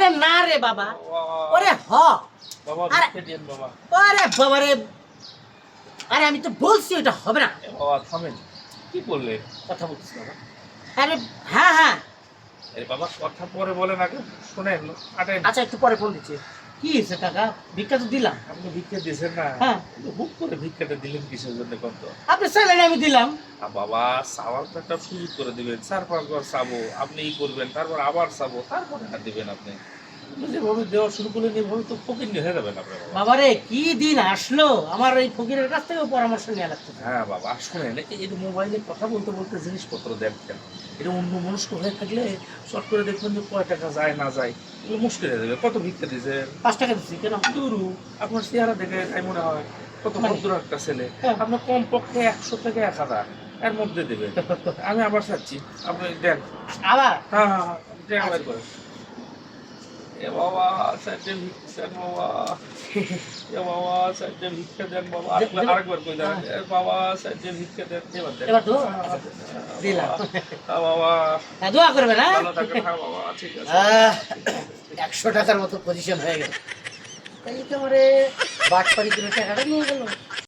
আরে না রে বাবা, ওরে হ বাবা আরে ভিক্ষে দেন বাবা। আরে বাবা রে, আরে আমি তো বলছি ওটা হবে না। বাবা থামেন, কি বললেন? কথা বলছিস বাবা? আরে হ্যাঁ হ্যাঁ, আরে বাবা কথা পরে বলেন, আগে শুনেন। আটেন। আচ্ছা একটু পরে ফোন দিচ্ছি। কি হয়েছে কাকা, ভিক্ষা তো দিলাম। আপনি ভিক্ষা দিয়েছেন না? হ্যাঁ। হুক করে ভিক্ষাটা দিলেন কিসের জন্য কত? আপনি চাইলেন আমি দিলাম। বাবা চাওয়ার তো একটা সুযোগ করে দিবেন, 4-5 বার চাবো, আপনি ই করবেন, তারপর আবার চাবো, তারপরে আর দিবেন আপনি। আপনি যেভাবে দেওয়া শুরু করলেন এভাবে তো ফকির হয়ে যাবেন আপনার বাবা। বাবারে কি দিন আসলো, আমার এই ফকিরের কাছ থেকেও পরামর্শ নেওয়া লাগছে। হ্যাঁ বাবা শুনেন, এই যে মোবাইলে কথা বলতে বলতে জিনিসপত্র দেখছেন, এটা অন্য মনস্ক হয়ে থাকলে শর্ট করে দেখবেন যে কয় টাকা যায় না যায়, এগুলো মুশকিল হয়ে যাবে। কত ভিক্ষা দিয়েছেন? 5 টাকা দিচ্ছি কেন? দুরু, আপনার চেহারা দেখে তাই মনে হয় কত ভদ্র একটা ছেলে। হ্যাঁ। আপনার কম পক্ষে 100 থেকে 1000 এর মধ্যে দেবে। আমি আবার চাচ্ছি, আপনি দেন। আবার হ্যাঁ হ্যাঁ হ্যাঁ, দেন আবার করে। এ বাবা চারটে ভিক্ষা দেন বাবা, এ বাবা চারটে ভিক্ষা দেন বাবা। আরেকবার কই দেন, এ বাবা চারটে ভিক্ষা দেন। এবার দেন। এবার তো দিলাম। হ্যাঁ বাবা, হ্যাঁ, দোয়া করবে না। ভালো থাকেন। হ্যাঁ বাবা, ঠিক আছে। 100 টাকার মতো পজিশন হয়ে গেল। তাই তো আমারে বাটপাড়ি করে টাকাটা নিয়ে গেল।